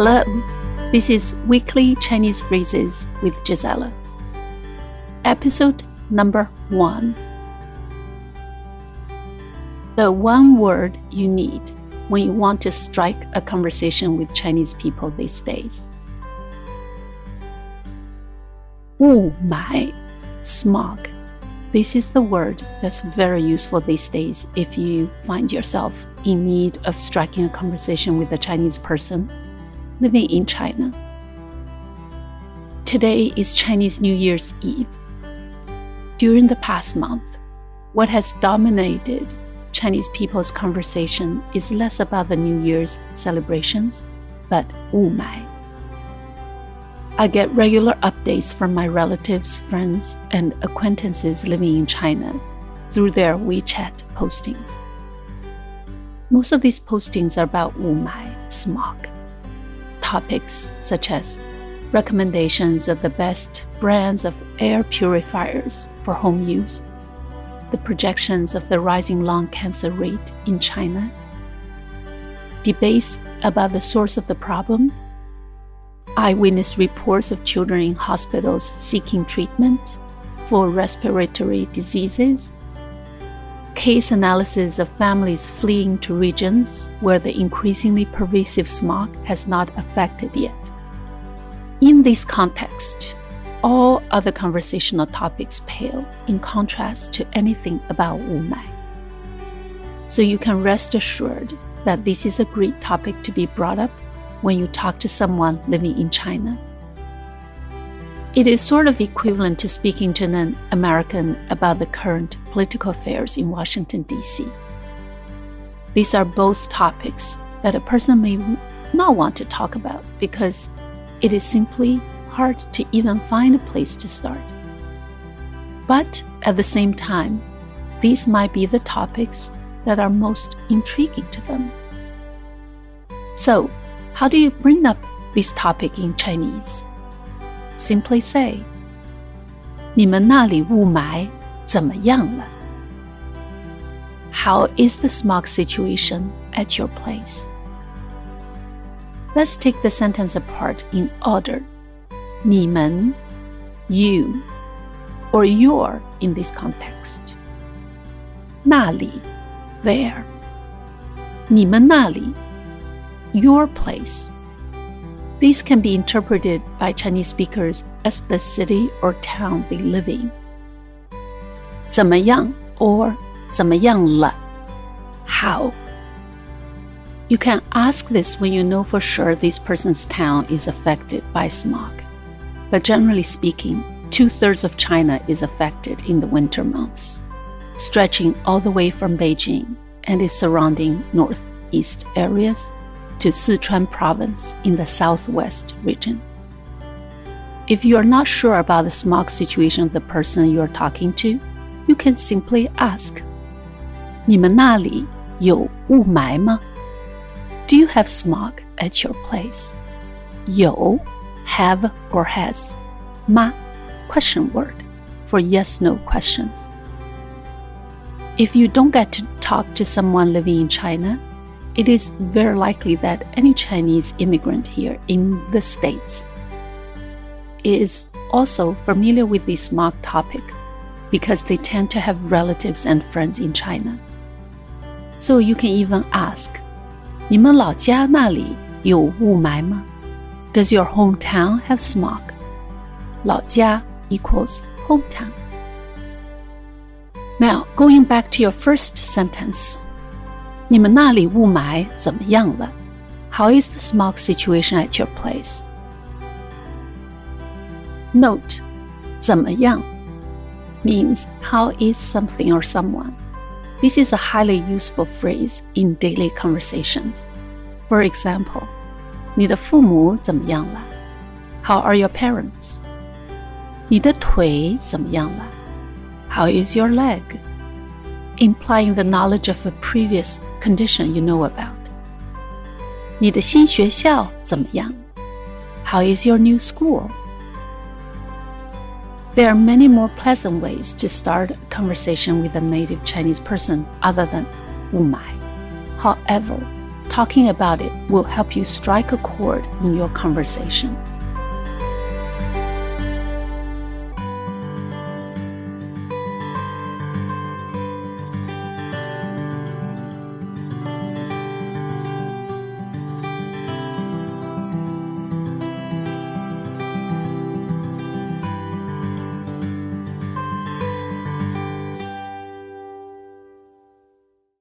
Hello, this is Weekly Chinese Phrases with Gisela. Episode number 1. The one word you need when you want to strike a conversation with Chinese people these days. 雾霾, smog. This is the word that's very useful these days if you find yourself in need of striking a conversation with a Chinese person living in China. Today is Chinese New Year's Eve. During the past month, what has dominated Chinese people's conversation is less about the New Year's celebrations, but 雾霾. I get regular updates from my relatives, friends, and acquaintances living in China through their WeChat postings. Most of these postings are about 雾霾, smog. Topics such as recommendations of the best brands of air purifiers for home use, the projections of the rising lung cancer rate in China, debates about the source of the problem, eyewitness reports of children in hospitals seeking treatment for respiratory diseases, case analysis of families fleeing to regions where the increasingly pervasive smog has not affected yet. In this context, all other conversational topics pale in contrast to anything about 雾霾. So you can rest assured that this is a great topic to be brought up when you talk to someone living in China. It is sort of equivalent to speaking to an American about the current political affairs in Washington, D.C. These are both topics that a person may not want to talk about because it is simply hard to even find a place to start. But at the same time, these might be the topics that are most intriguing to them. So, how do you bring up this topic in Chinese? Simply say, 你们那里雾霾怎么样了? How is the smog situation at your place? Let's take the sentence apart in order. 你们, you, or your in this context. 那里, there. 你们那里, your place. These can be interpreted by Chinese speakers as the city or town they live in. 怎么样 or 怎么样了? How? You can ask this when you know for sure this person's town is affected by smog. But generally speaking, 2/3 of China is affected in the winter months, stretching all the way from Beijing and its surrounding northeast areas to Sichuan province in the southwest region. If you are not sure about the smog situation of the person you are talking to, you can simply ask, 你们那里有雾霾吗? Do you have smog at your place? 有, have or has. 吗, question word, for yes-no questions. If you don't get to talk to someone living in China, it is very likely that any Chinese immigrant here in the States is also familiar with the smog topic because they tend to have relatives and friends in China. So you can even ask, 你们老家那里有雾霾吗? Does your hometown have smog? 老家 equals hometown. Now, going back to your first sentence, 你们那里雾霾怎么样了? How is the smog situation at your place? Note, 怎么样 means how is something or someone. This is a highly useful phrase in daily conversations. For example, 你的父母怎么样了? How are your parents? 你的腿怎么样了? How is your leg? Implying the knowledge of a previous condition you know about. 你的新学校怎么样? How is your new school? There are many more pleasant ways to start a conversation with a native Chinese person other than 雾霾. However, Talking about it will help you strike a chord in your conversation.